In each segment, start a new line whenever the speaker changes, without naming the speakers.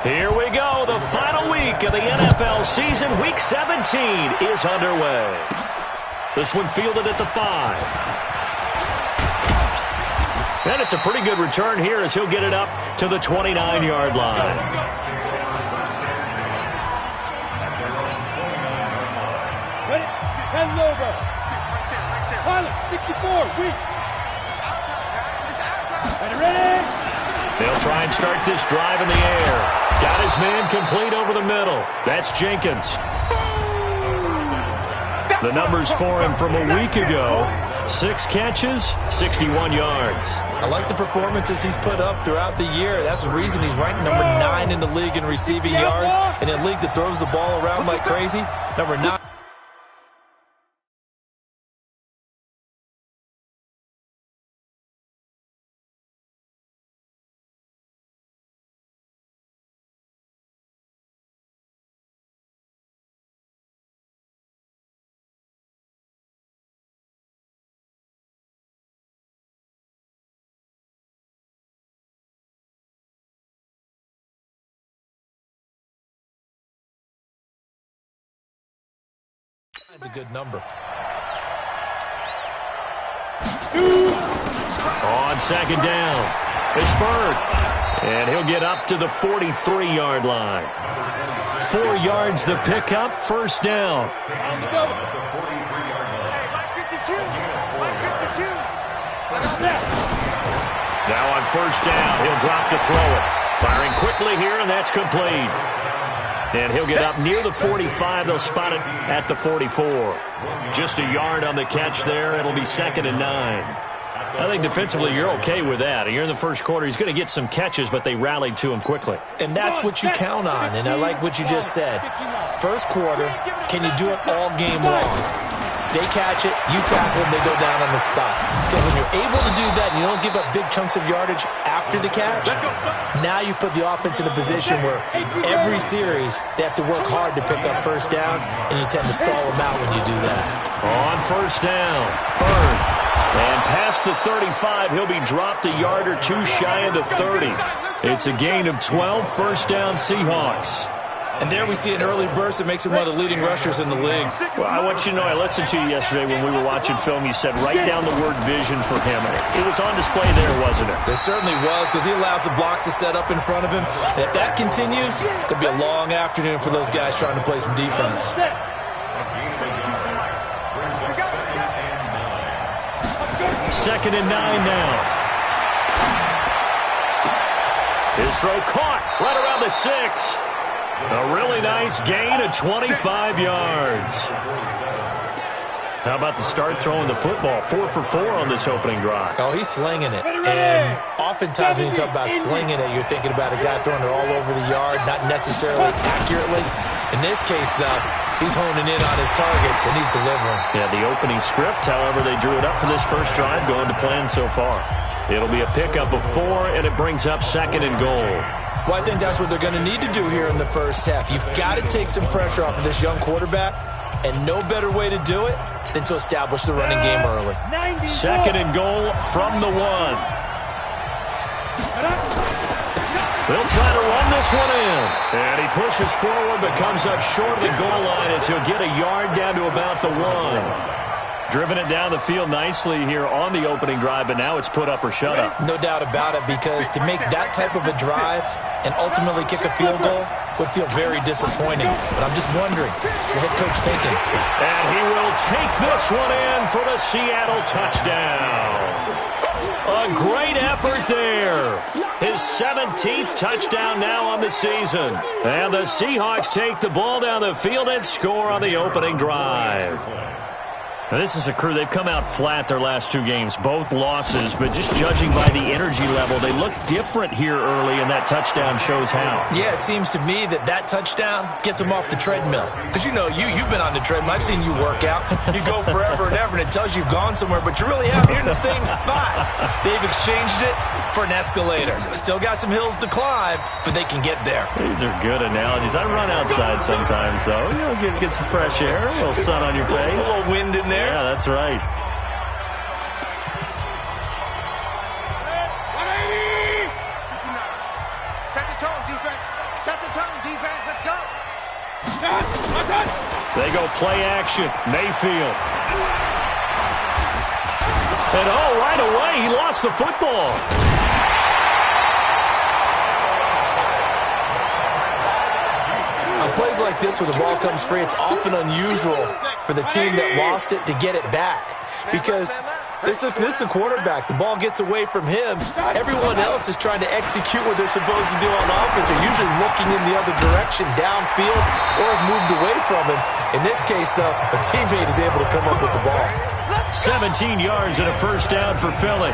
Here we go. The final week of the NFL season. Week 17 is underway. This one fielded at the 5. And it's a pretty good return here as he'll get it up to the 29-yard line.
Ready? Hands over. Pilot, 64, weak. Ready?
They'll try and start this drive in the air. Got his man complete over the middle. That's Jenkins. The numbers for him from a week ago: 6 catches, 61 yards.
I like the performances he's put up throughout the year. That's the reason he's ranked number 9 in the league in receiving yards. In a league that throws the ball around like crazy, number 9. That's a good number.
On second down, it's Bird. And he'll get up to the 43-yard line. 4 yards the pickup, first down. Now on first down, he'll drop to throw it. Firing quickly here, and that's complete. And he'll get up near the 45. They'll spot it at the 44. Just a yard on the catch there. It'll be 2nd and 9. I think defensively you're okay with that. You're in the first quarter. He's going to get some catches, but they rallied to him quickly.
And that's what you count on, and I like what you just said. First quarter, can you do it all game long? They catch it, you tackle them, they go down on the spot. Because when you're able to do that and you don't give up big chunks of yardage after the catch, now you put the offense in a position where every series they have to work hard to pick up first downs, and you tend to stall them out when you do that.
On first down, Bird. And past the 35, he'll be dropped a yard or two shy of the 30. It's a gain of 12, first down Seahawks.
And there we see an early burst that makes him one of the leading rushers in the league.
Well, I want you to know, I listened to you yesterday when we were watching film. You said write down the word vision for him. It was on display there, wasn't it?
It certainly was, because he allows the blocks to set up in front of him. And if that continues, it'll be a long afternoon for those guys trying to play some defense.
2nd and 9 now. His throw caught right around the 6. A really nice gain of 25 yards. How about the start throwing the football? 4 for 4 on this opening drive.
Oh, he's slinging it. And oftentimes when you talk about slinging it, you're thinking about a guy throwing it all over the yard, not necessarily accurately. In this case, though, he's honing in on his targets, and he's delivering.
Yeah, the opening script, however, they drew it up for this first drive, going to plan so far. It'll be a pickup of 4, and it brings up 2nd and goal.
Well, I think that's what they're going to need to do here in the first half. You've got to take some pressure off of this young quarterback, and no better way to do it than to establish the running game early.
2nd and goal from the 1. They'll try to run this one in. And he pushes forward but comes up short of the goal line as he'll get a yard down to about the 1. Driven it down the field nicely here on the opening drive, but now it's put up or shut up.
No doubt about it, because to make that type of a drive and ultimately kick a field goal would feel very disappointing. But I'm just wondering, is the head coach thinking?
And he will take this one in for the Seattle touchdown. A great effort there. His 17th touchdown now on the season. And the Seahawks take the ball down the field and score on the opening drive. Now, this is a crew, they've come out flat their last 2 games, both losses, but just judging by the energy level, they look different here early, and that touchdown shows how.
Yeah, it seems to me that touchdown gets them off the treadmill. Because, you know, you've been on the treadmill. I've seen you work out. You go forever and ever, and it tells you you've gone somewhere, but you really haven't. You're in the same spot. They've exchanged it for an escalator. Still got some hills to climb, but they can get there.
These are good analogies. I run outside sometimes, though. You know, get some fresh air, a little sun on your face.
A little wind in there.
Yeah, that's right.
Set the tone, defense. Set
They go play action. Mayfield. And right away, he lost the football.
On plays like this where the ball comes free, it's often unusual for the team that lost it to get it back. Because this is a quarterback. The ball gets away from him. Everyone else is trying to execute what they're supposed to do on offense. They're usually looking in the other direction, downfield, or have moved away from him. In this case, though, a teammate is able to come up with the ball.
17 yards and a first down for Philly.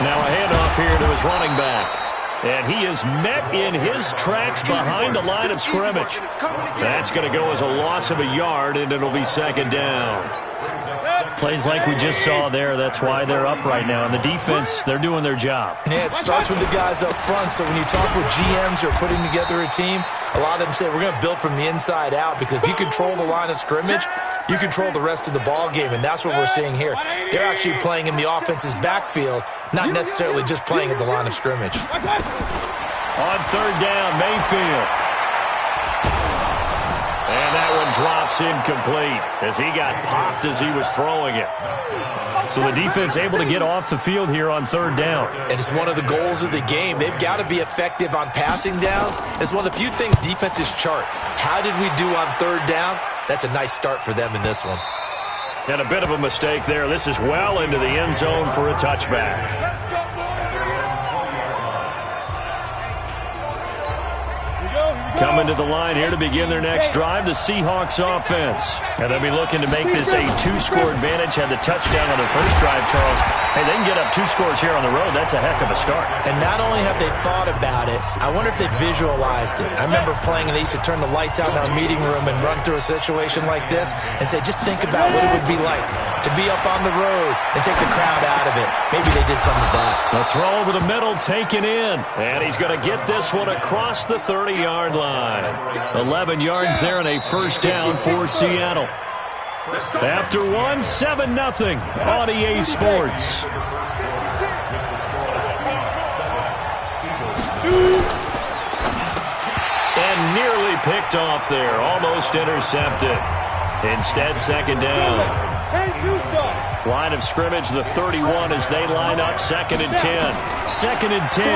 Now a handoff here to his running back. And he is met in his tracks behind the line of scrimmage. That's going to go as a loss of a yard, and it'll be second down. Plays like we just saw there, that's why they're up right now. And the defense, they're doing their job.
Yeah, it starts with the guys up front. So when you talk with GMs who are putting together a team, a lot of them say we're going to build from the inside out, because if you control the line of scrimmage, you control the rest of the ball game, and that's what we're seeing here. They're actually playing in the offense's backfield, not necessarily just playing at the line of scrimmage.
On third down, Mayfield. And that one drops incomplete as he got popped as he was throwing it. So the defense able to get off the field here on third down.
And it's one of the goals of the game. They've got to be effective on passing downs. It's one of the few things defenses chart. How did we do on third down? That's a nice start for them in this one.
And a bit of a mistake there. This is well into the end zone for a touchback. Coming to the line here to begin their next drive, the Seahawks offense. And they'll be looking to make this a two-score advantage. Had the touchdown on their first drive, Charles. Hey, they can get up 2 scores here on the road. That's a heck of a start.
And not only have they thought about it, I wonder if they visualized it. I remember playing, and they used to turn the lights out in our meeting room and run through a situation like this and say, just think about what it would be like to be up on the road and take the crowd out of it. Maybe they did some of that.
The throw over the middle taken in. And he's going to get this one across the 30-yard line. 11 yards there and a first down for Seattle. After one, 7-0 on EA Sports. And nearly picked off there. Almost intercepted. Instead, second down. Line of scrimmage, the 31 as they line up. Second and 10. Second and 10.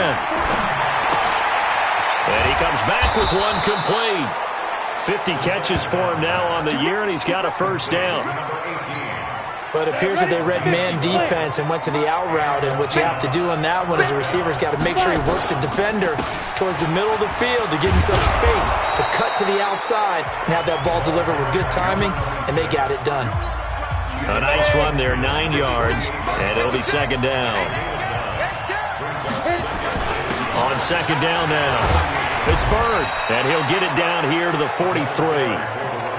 And he comes back with one complete. 50 catches for him now on the year, and he's got a first down.
But it appears that they read man defense and went to the out route, and what you have to do on that one is the receiver's got to make sure he works the defender towards the middle of the field to give himself space to cut to the outside and have that ball delivered with good timing, and they got it done.
A nice run there, 9 yards, and it'll be second down. On second down now. It's Bird, and he'll get it down here to the 43.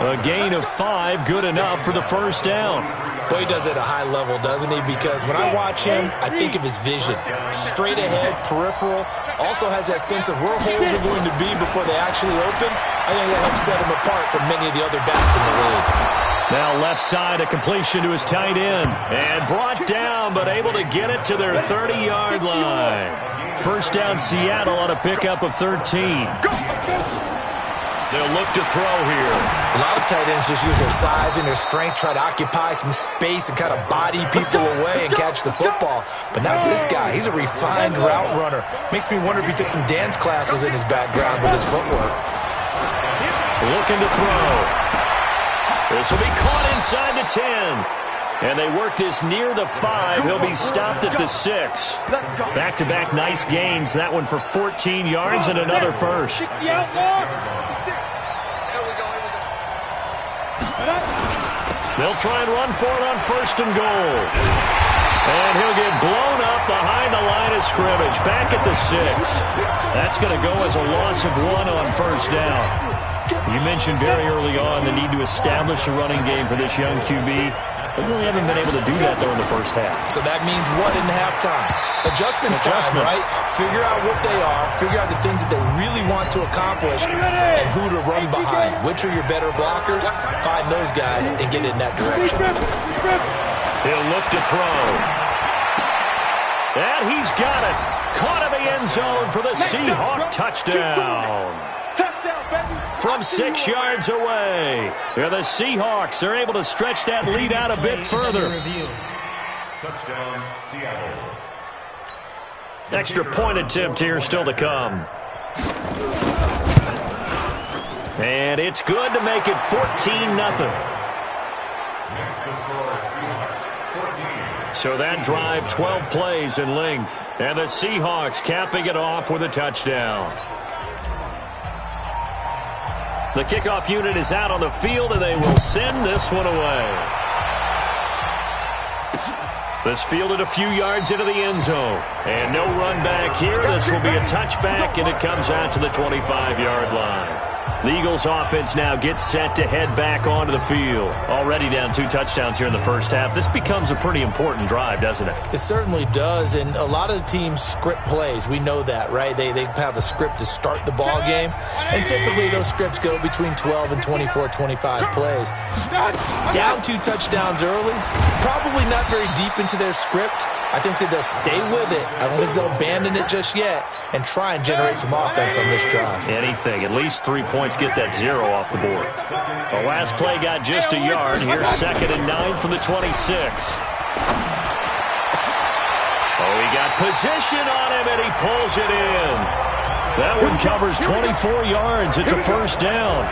A gain of 5, good enough for the first down.
Boy, he does it at a high level, doesn't he? Because when I watch him, I think of his vision. Straight ahead, peripheral. Also has that sense of where holes are going to be before they actually open. I think that helps set him apart from many of the other backs in the league.
Now left side, a completion to his tight end. And brought down, but able to get it to their 30-yard line. First down, Seattle on a pickup of 13. They'll look to throw here.
A lot of tight ends just use their size and their strength, try to occupy some space and kind of body people away and catch the football. But not this guy. He's a refined route runner. Makes me wonder if he took some dance classes in his background with his footwork.
Looking to throw. This will be caught inside the 10. And they work this near the 5. He'll be stopped at the 6. Back-to-back nice gains. That one for 14 yards and another first. They'll try and run for it on first and goal. And he'll get blown up behind the line of scrimmage. Back at the 6. That's going to go as a loss of 1 on first down. You mentioned very early on the need to establish a running game for this young QB. They really haven't been able to do that, though, in the first half.
So that means what in halftime? Adjustments time, right? Figure out what they are, figure out the things that they really want to accomplish, and who to run behind. Which are your better blockers? Find those guys and get in that direction.
He'll look to throw. And he's got it. Caught in the end zone for the Seahawk touchdown. From 6 yards away. And the Seahawks are able to stretch that lead out a bit further.
Touchdown, Seattle.
Extra point attempt here still to come. And it's good to make it 14-0. So that drive, 12 plays in length. And the Seahawks capping it off with a touchdown. The kickoff unit is out on the field, and they will send this one away. This fielded a few yards into the end zone. And no run back here. This will be a touchback, and it comes out to the 25-yard line. The Eagles offense now gets set to head back onto the field. Already down 2 touchdowns here in the first half. This becomes a pretty important drive, doesn't it?
It certainly does, and a lot of the teams script plays. We know that, right? They have a script to start the ball game, and typically those scripts go between 12 and 24, 25 plays. Down 2 touchdowns early, probably not very deep into their script. I think that they'll stay with it. I don't think they'll abandon it just yet and try and generate some offense on this drive.
Anything. At least 3 points. Get that 0 off the board. The last play got just a yard. Here's 2nd and 9 from the 26. Oh, he got position on him, and he pulls it in. That one covers 24 yards. It's a first down.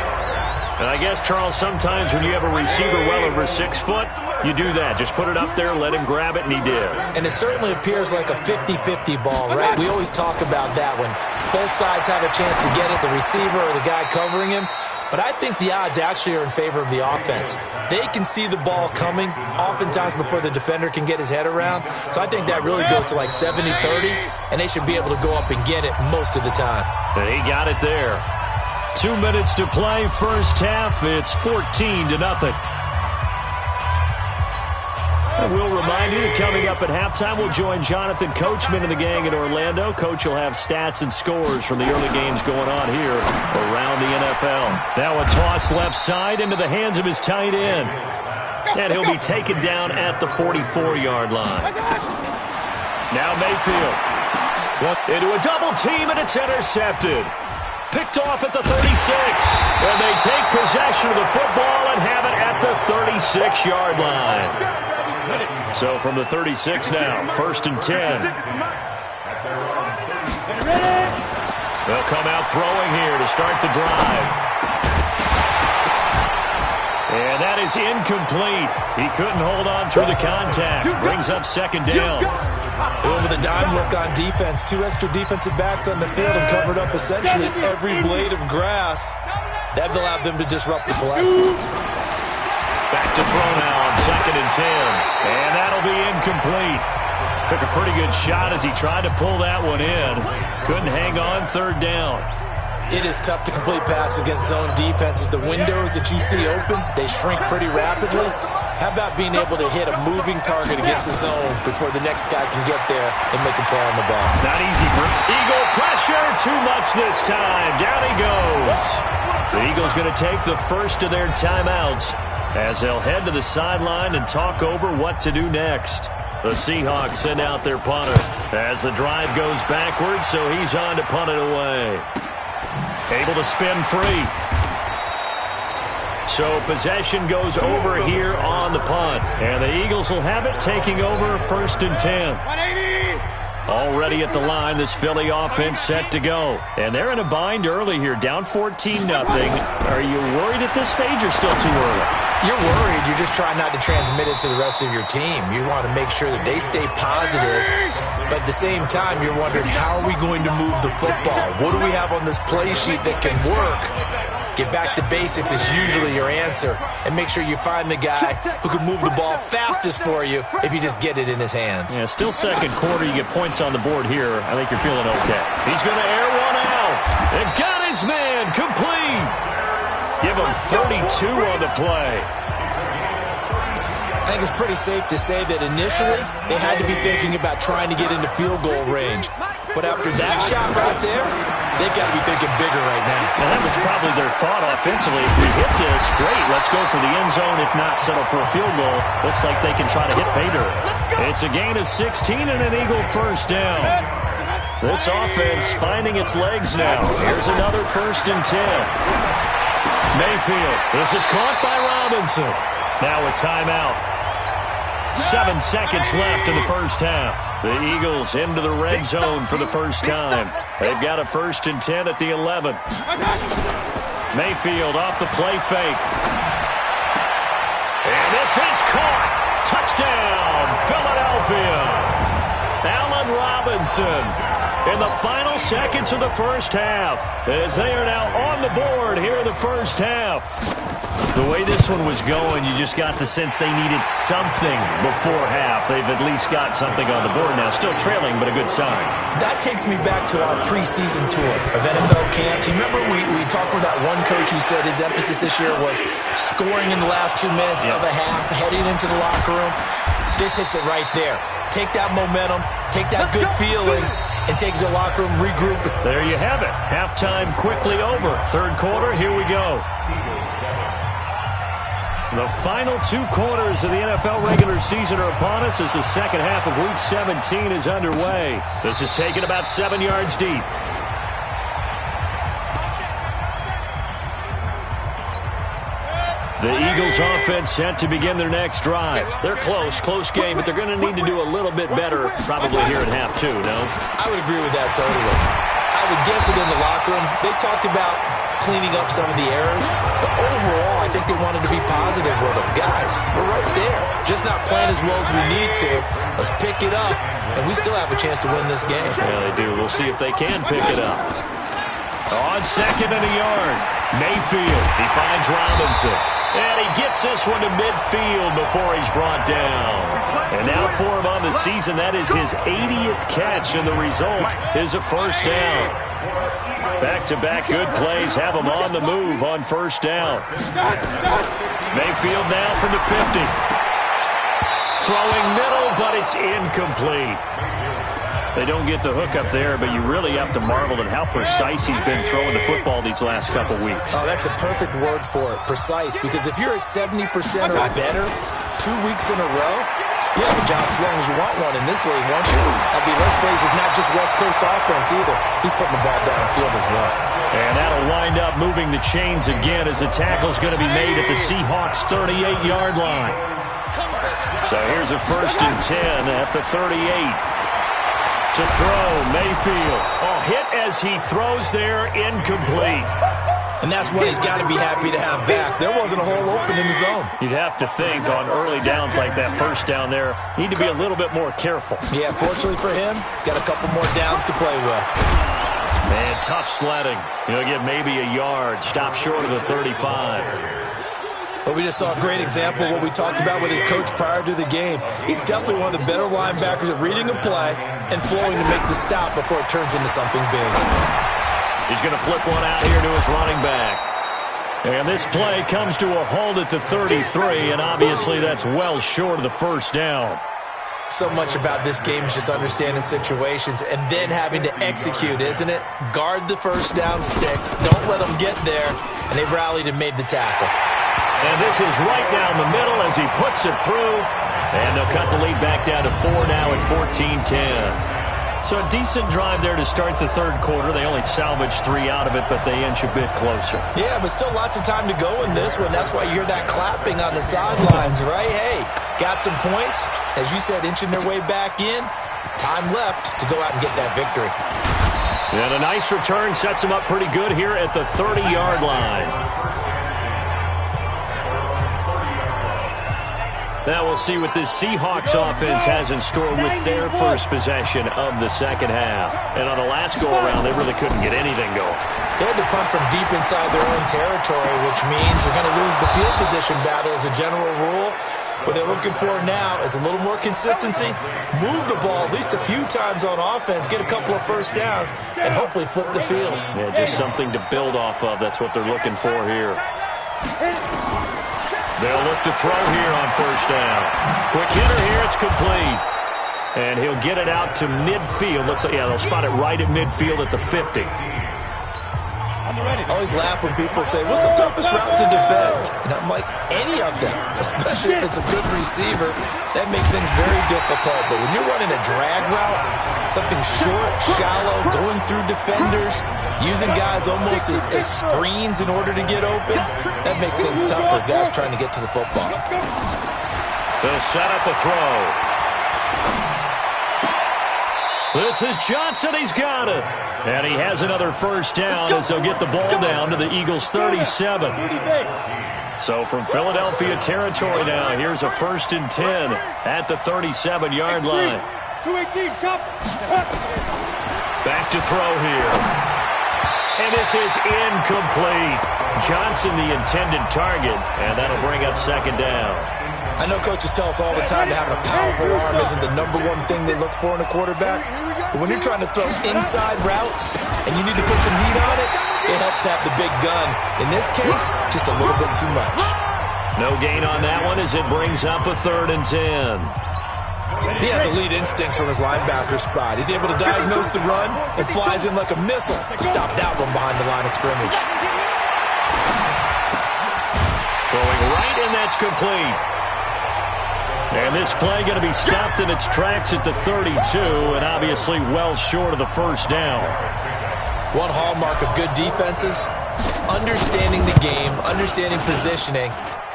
And I guess, Charles, sometimes when you have a receiver well over 6 foot, you do that. Just put it up there, let him grab it, and he did.
And it certainly appears like a 50-50 ball, right? We always talk about that when both sides have a chance to get it, the receiver or the guy covering him. But I think the odds actually are in favor of the offense. They can see the ball coming oftentimes before the defender can get his head around. So I think that really goes to like 70-30, and they should be able to go up and get it most of the time.
And he got it there. 2 minutes to play, first half. It's 14-0. And we'll remind you that coming up at halftime, we'll join Jonathan Coachman and the gang in Orlando. Coach will have stats and scores from the early games going on here around the NFL. Now a toss left side into the hands of his tight end. And he'll be taken down at the 44-yard line. Now Mayfield. Into a double team, and it's intercepted. Picked off at the 36. And they take possession of the football and have it at the 36-yard line. So from the 36 now, 1st and 10. They'll come out throwing here to start the drive. And that is incomplete. He couldn't hold on through the contact. Brings up 2nd down.
With a dime look on defense, 2 extra defensive backs on the field and covered up essentially every blade of grass. That allowed them to disrupt the play.
Back to throw now on 2nd and 10. And that'll be incomplete. Took a pretty good shot as he tried to pull that one in. Couldn't hang on, 3rd down.
It is tough to complete passes against zone defenses. The windows that you see open, they shrink pretty rapidly. How about being able to hit a moving target against a zone before the next guy can get there and make a play on the ball?
Not easy for Eagle pressure. Too much this time. Down he goes. The Eagles going to take the first of their timeouts as they'll head to the sideline and talk over what to do next. The Seahawks send out their punter as the drive goes backwards, so he's on to punt it away. Able to spin free. So possession goes over here on the punt. And the Eagles will have it, taking over 1st and 10.
180.
Already at the line, this Philly offense set to go. And they're in a bind early here, down 14-0. Are you worried at this stage or still too early?
You're worried. You're just trying not to transmit it to the rest of your team. You want to make sure that they stay positive. But at the same time, you're wondering, how are we going to move the football? What do we have on this play sheet that can work? Get back to basics is usually your answer. And make sure you find the guy who can move the ball fastest for you if you just get it in his hands.
Yeah, still 2nd quarter. You get points on the board here. I think you're feeling okay. He's going to air one out. And got his man complete. Give him 32 on the play.
I think it's pretty safe to say that initially they had to be thinking about trying to get into field goal range. But after that shot right there, they've got to be thinking bigger right now.
Now, that was probably their thought offensively. If we hit this, great. Let's go for the end zone. If not, settle for a field goal. Looks like they can try to hit pay dirt. It's a gain of 16 and an Eagle first down. This offense finding its legs now. Here's another 1st and 10. Mayfield. This is caught by Robinson. Now a timeout. 7 seconds left in the first half. The Eagles into the red zone for the first time. They've got a 1st and 10 at the 11. Mayfield off the play fake. And this is caught. Touchdown, Philadelphia. Allen Robinson in the final seconds of the first half, as they are now on the board here in the first half. The way this one was going, you just got the sense they needed something before half. They've at least got something on the board now. Still trailing, but a good sign.
That takes me back to our preseason tour of NFL camps. You remember we talked with that one coach who said his emphasis this year was scoring in the last 2 minutes of a half, heading into the locker room. This hits it right there. Take that momentum, take that good feeling, and take it to the locker room, regroup.
There you have it. Halftime quickly over. Third quarter, here we go. The final 2 quarters of the NFL regular season are upon us as the second half of Week 17 is underway. This is taken about 7 yards deep. The Eagles offense set to begin their next drive. They're close game, but they're going to need to do a little bit better probably here in half 2, no?
I would agree with that totally. I would guess it in the locker room. They talked about cleaning up some of the errors, but overall, I think they wanted to be positive with them. Guys, we're right there. Just not playing as well as we need to. Let's pick it up, and we still have a chance to win this game.
Yeah, they do. We'll see if they can pick it up. On 2nd and a yard, Mayfield. He finds Robinson. And he gets this one to midfield before he's brought down. And now for him on the season, that is his 80th catch, and the result is a first down. Back-to-back good plays have him on the move on first down. Mayfield now from the 50. Throwing middle, but it's incomplete. They don't get the hook up there, but you really have to marvel at how precise he's been throwing the football these last couple weeks.
Oh, that's the perfect word for it, precise, because if you're at 70% or better 2 weeks in a row, you have a job as long as you want one in this league, won't you? Let's face it's not just West Coast offense either. He's putting the ball downfield as well.
And that'll wind up moving the chains again as the tackle's going to be made at the Seahawks' 38-yard line. So here's a 1st and 10 at the 38. To throw, Mayfield. Oh, hit as he throws there, incomplete.
And that's what he's got to be happy to have back. There wasn't a hole open in the zone.
You'd have to think on early downs like that first down there, need to be a little bit more careful.
Yeah, fortunately for him, got a couple more downs to play with.
Man, tough sledding. He'll get maybe a yard, stop short of the 35.
But we just saw a great example of what we talked about with his coach prior to the game. He's definitely one of the better linebackers at reading a play and flowing to make the stop before it turns into something big.
He's going to flip one out here to his running back. And this play comes to a halt at the 33, and obviously that's well short of the first down.
So much about this game is just understanding situations and then having to execute, isn't it? Guard the first down sticks. Don't let them get there. And they rallied and made the tackle.
And this is right down the middle as he puts it through. And they'll cut the lead back down to 4 now at 14-10. So a decent drive there to start the third quarter. They only salvaged 3 out of it, but they inch a bit closer.
Yeah, but still lots of time to go in this one. That's why you hear that clapping on the sidelines, right? Hey, got some points. As you said, inching their way back in. Time left to go out and get that victory.
And a nice return sets them up pretty good here at the 30-yard line. Now we'll see what this Seahawks offense has in store with their first possession of the second half. And on the last go-around, they really couldn't get anything going.
They had to punt from deep inside their own territory, which means they're going to lose the field position battle as a general rule. What they're looking for now is a little more consistency, move the ball at least a few times on offense, get a couple of first downs, and hopefully flip the field.
Yeah, just something to build off of. That's what they're looking for here. They'll look to throw here on first down. Quick hitter here, it's complete. And he'll get it out to midfield. Looks like, yeah, they'll spot it right at midfield at the 50.
I always laugh when people say, what's the toughest route to defend? And I'm like, any of them, especially if it's a good receiver. That makes things very difficult. But when you're running a drag route, something short, shallow, going through defenders, using guys almost as screens in order to get open, that makes things tough for guys trying to get to the football.
They'll set up a throw. This is Johnson. He's got it. And he has another first down as they'll get the ball down to the Eagles' 37. So from Philadelphia territory now, here's a 1st and 10 at the 37-yard line.
218, chop.
Back to throw here. And this is incomplete. Johnson the intended target, and that'll bring up 2nd down.
I know coaches tell us all the time that having a powerful arm isn't the #1 thing they look for in a quarterback. But when you're trying to throw inside routes and you need to put some heat on it, it helps have the big gun. In this case, just a little bit too much.
No gain on that one as it brings up a 3rd and 10.
He has elite instincts from his linebacker spot. He's able to diagnose the run and flies in like a missile to stop that one behind the line of scrimmage.
Throwing right, and that's complete. And this play going to be stopped in its tracks at the 32, and obviously well short of the 1st down.
One hallmark of good defenses is understanding the game, understanding positioning,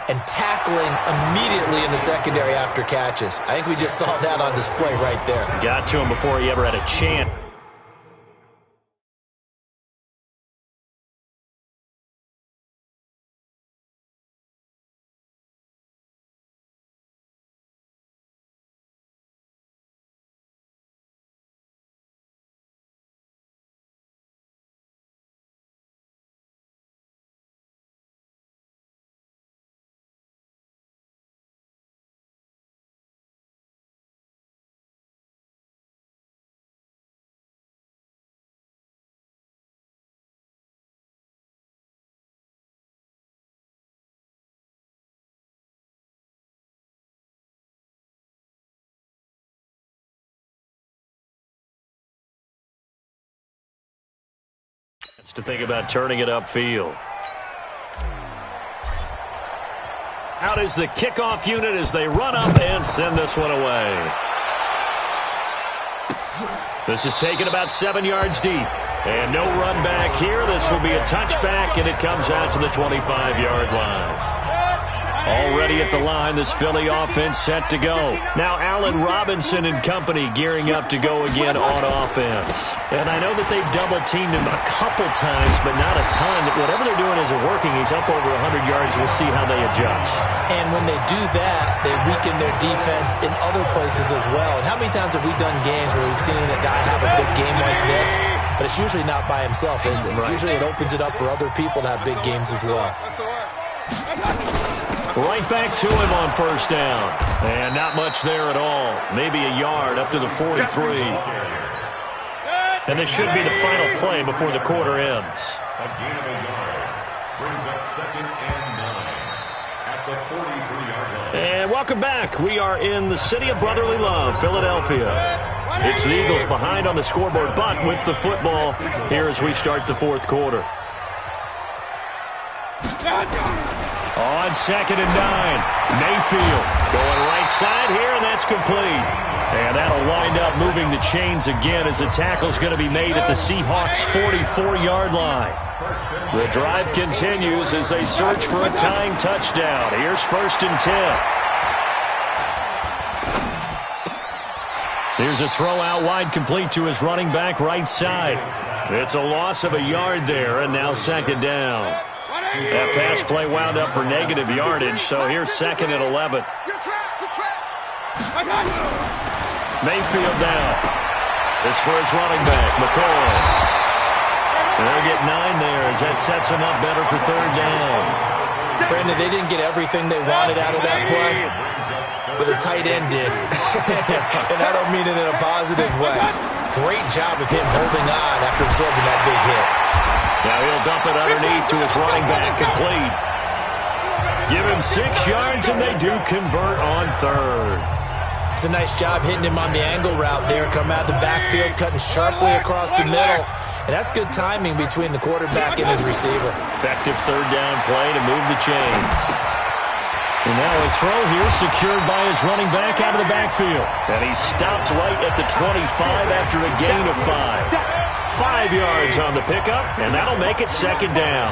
and tackling immediately in the secondary after catches. I think we just saw that on display right there.
Got to him before he ever had a chance. To think about turning it upfield. Out is the kickoff unit as they run up and send this one away. This is taken about 7 yards deep. And no run back here. This will be a touchback, and it comes out to the 25-yard line. Already at the line, this Philly offense set to go. Now Allen Robinson and company gearing up to go again on offense. And I know that they've double-teamed him a couple times, but not a ton. Whatever they're doing isn't working. He's up over 100 yards. We'll see how they adjust.
And when they do that, they weaken their defense in other places as well. And how many times have we done games where we've seen a guy have a big game like this? But it's usually not by himself, is it? Right. Usually it opens it up for other people to have big games as well.
Right back to him on 1st down. And not much there at all. Maybe a yard up to the 43. And this should be the final play before the quarter ends.
A gain of a yard brings up 2nd and 9 at the 43-yard line.
And welcome back. We are in the city of brotherly love, Philadelphia. It's the Eagles behind on the scoreboard, but with the football here as we start the 4th quarter. On 2nd and 9, Mayfield going right side here, and that's complete. And that'll wind up moving the chains again as the tackle's going to be made at the Seahawks' 44-yard line. The drive continues as they search for a tying touchdown. Here's 1st and 10. Here's a throw out wide, complete to his running back right side. It's a loss of a yard there, and now 2nd down. That pass play wound up for negative yardage, so here's 2nd and 11. Mayfield down. This for his running back, McCoy. And they'll get 9 there as that sets him up better for 3rd down.
Brandon, they didn't get everything they wanted out of that play, but the tight end did. And I don't mean it in a positive way. Great job of him holding on after absorbing that big hit.
Now he'll dump it underneath to his running back, complete. Give him 6 yards, and they do convert on 3rd.
It's a nice job hitting him on the angle route there. Come out of the backfield, cutting sharply across the middle. And that's good timing between the quarterback and his receiver.
Effective third down play to move the chains. And now a throw here secured by his running back out of the backfield. And he's stopped right at the 25 after a gain of 5. 5 yards on the pickup, and that'll make it second down.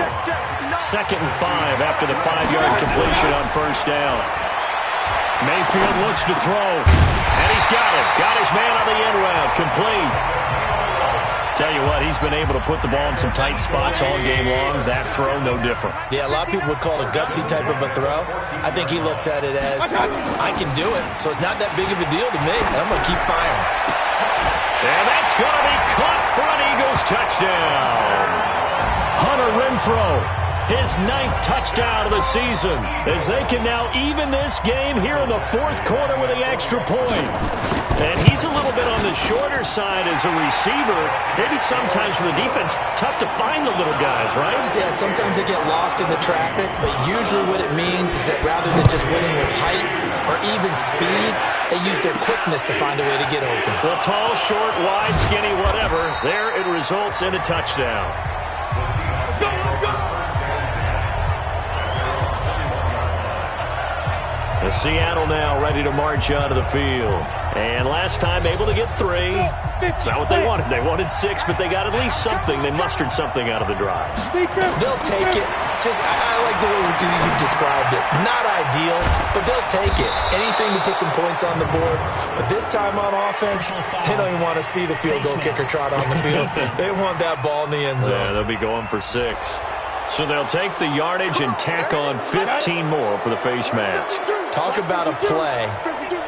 2nd and 5 after the 5-yard completion on first down. Mayfield looks to throw, and he's got it. Got his man on the end route, complete. Tell you what, he's been able to put the ball in some tight spots all game long. That throw, no different.
Yeah, a lot of people would call it a gutsy type of a throw. I think he looks at it as, I can do it, so it's not that big of a deal to me, and I'm going to keep firing.
And that's going to be caught for an Eagles touchdown. Hunter Renfrow, his 9th touchdown of the season, as they can now even this game here in the 4th quarter with the extra point. And he's a little bit on the shorter side as a receiver. Maybe sometimes for the defense, tough to find the little guys, right?
Yeah, sometimes they get lost in the traffic, but usually what it means is that rather than just winning with height or even speed, they use their quickness to find a way to get open.
Well, tall, short, wide, skinny, whatever, there it results in a touchdown. The Seattle now ready to march onto the field. And last time able to get 3. It's not what they wanted. They wanted 6, but they got at least something. They mustered something out of the drive.
They'll take it. I like the way you've described it. Not ideal, but they'll take it. Anything to put some points on the board. But this time on offense, they don't even want to see the field goal kicker trot on the field. They want that ball in the end zone.
Yeah, they'll be going for 6. So they'll take the yardage and tack on 15 more for the face mask.
Talk about a play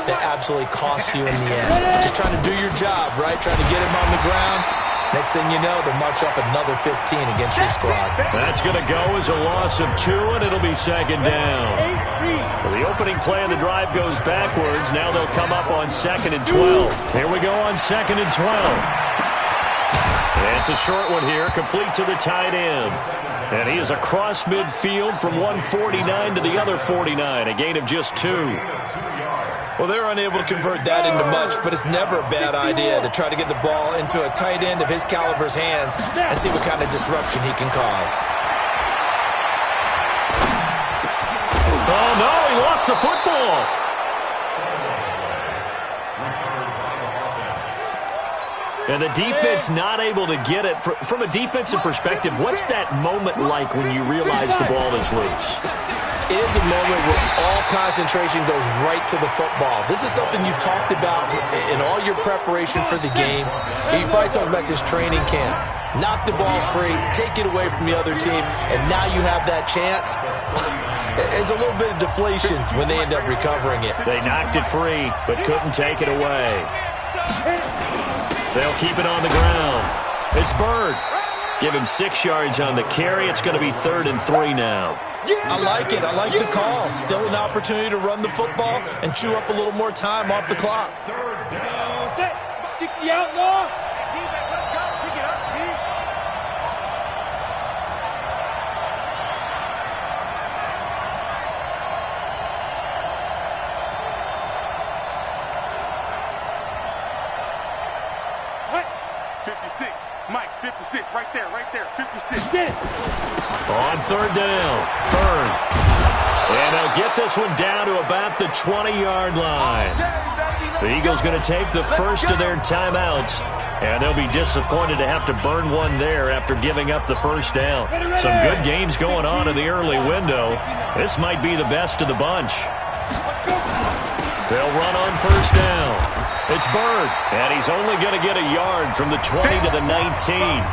that absolutely costs you in the end. Just trying to do your job, right? Trying to get him on the ground. Next thing you know, they'll march off another 15 against your squad.
That's going to go as a loss of 2, and it'll be second down. So the opening play of the drive goes backwards. Now they'll come up on 2nd and 12. Here we go on 2nd and 12. And it's a short one here, complete to the tight end. And he is across midfield from 149 to the other 49, a gain of just 2.
Well, they're unable to convert that into much, but it's never a bad idea to try to get the ball into a tight end of his caliber's hands and see what kind of disruption he can cause.
Oh, no, he lost the football. And the defense not able to get it. From a defensive perspective, what's that moment like when you realize the ball is loose?
It is a moment where all concentration goes right to the football. This is something you've talked about in all your preparation for the game. You probably talked about since training camp. Knock the ball free, take it away from the other team, and now you have that chance. There's a little bit of deflation when they end up recovering it.
They knocked it free, but couldn't take it away. They'll keep it on the ground. It's Bird. Give him 6 yards on the carry. It's going to be 3rd and 3 now.
I like it. I like the call. Still an opportunity to run the football and chew up a little more time off the clock.
60 outlaw.
Let's go. Pick it up, Pete.
What?
56. Mike, 56. Right there. 56.
Get it.
On 3rd down, Bird. And they'll get this one down to about the 20-yard line. The Eagles going to take the first of their timeouts, and they'll be disappointed to have to burn one there after giving up the first down. Some good games going on in the early window. This might be the best of the bunch. They'll run on 1st down. It's Bird, and he's only going to get a yard from the 20 to the 19.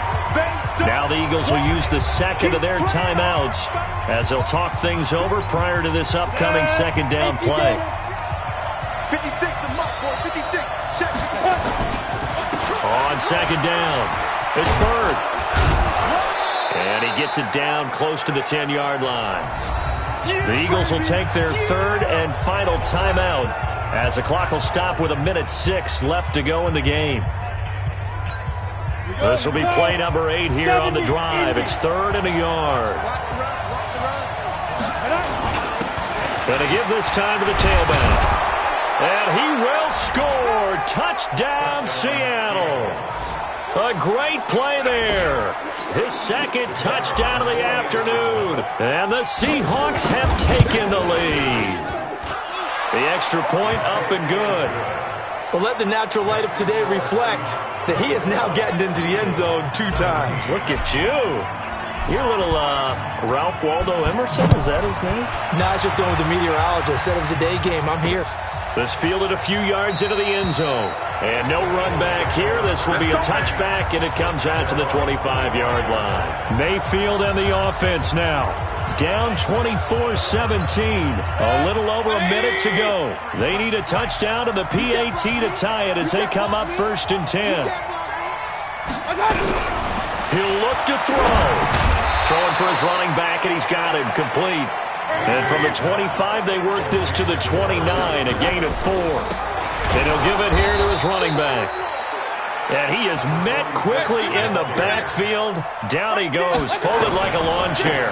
Now the Eagles will use the 2nd of their timeouts as they'll talk things over prior to this upcoming 2nd down play.
56 to Mike, boy. 56. Check.
On 2nd down, it's Bird. And he gets it down close to the 10-yard line. The Eagles will take their 3rd and final timeout as the clock will stop with 1:06 left to go in the game. This will be play number 8 here on the drive. It's 3rd and a yard. And to give this time to the tailback. And he will score. Touchdown, Seattle. A great play there. His second touchdown of the afternoon. And the Seahawks have taken the lead. The extra point up and good.
Well, let the natural light of today reflect that he is now getting into the end zone 2 times.
Look at you. You're a little Ralph Waldo Emerson, is that his name?
Nah, it's just going with the meteorologist. Said it was a day game. I'm here.
This fielded a few yards into the end zone. And no run back here. This will be a touchback, and it comes out to the 25-yard line. Mayfield and the offense now. Down 24-17. A little over a minute to go. They need a touchdown to the PAT to tie it as they come up 1st and 10. He'll look to throw. Throwing for his running back, and he's got him complete. And from the 25, they work this to the 29, a gain of 4. And he'll give it here to his running back. And he is met quickly in the backfield. Down he goes, folded like a lawn chair.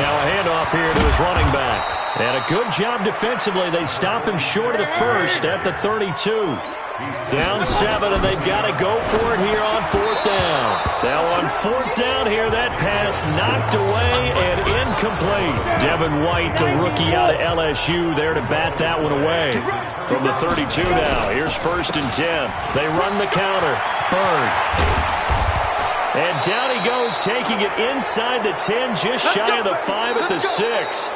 Now a handoff here to his running back. And a good job defensively. They stop him short of the first at the 32. Down 7, and they've got to go for it here on 4th down. Now on 4th down here, that pass knocked away and incomplete. Devin White, the rookie out of LSU, there to bat that one away. From the 32 now, here's 1st and 10. They run the counter. Bird. And down he goes, taking it inside the 10, just shy of the 5 at the 6.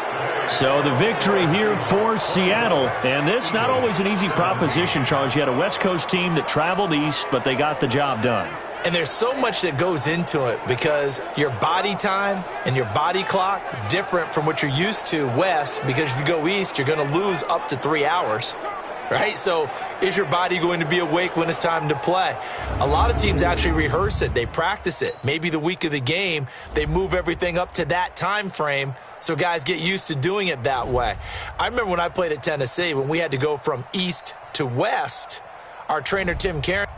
So the victory here for Seattle. And this not always an easy proposition, Charles. You had a West Coast team that traveled east, but they got the job done.
And there's so much that goes into it because your body time and your body clock different from what you're used to west, because if you go east, you're going to lose up to 3 hours. Right? So is your body going to be awake when it's time to play? A lot of teams actually rehearse it. They practice it. Maybe the week of the game, they move everything up to that time frame so guys get used to doing it that way. I remember when I played at Tennessee, when we had to go from east to west, our trainer, Tim KChern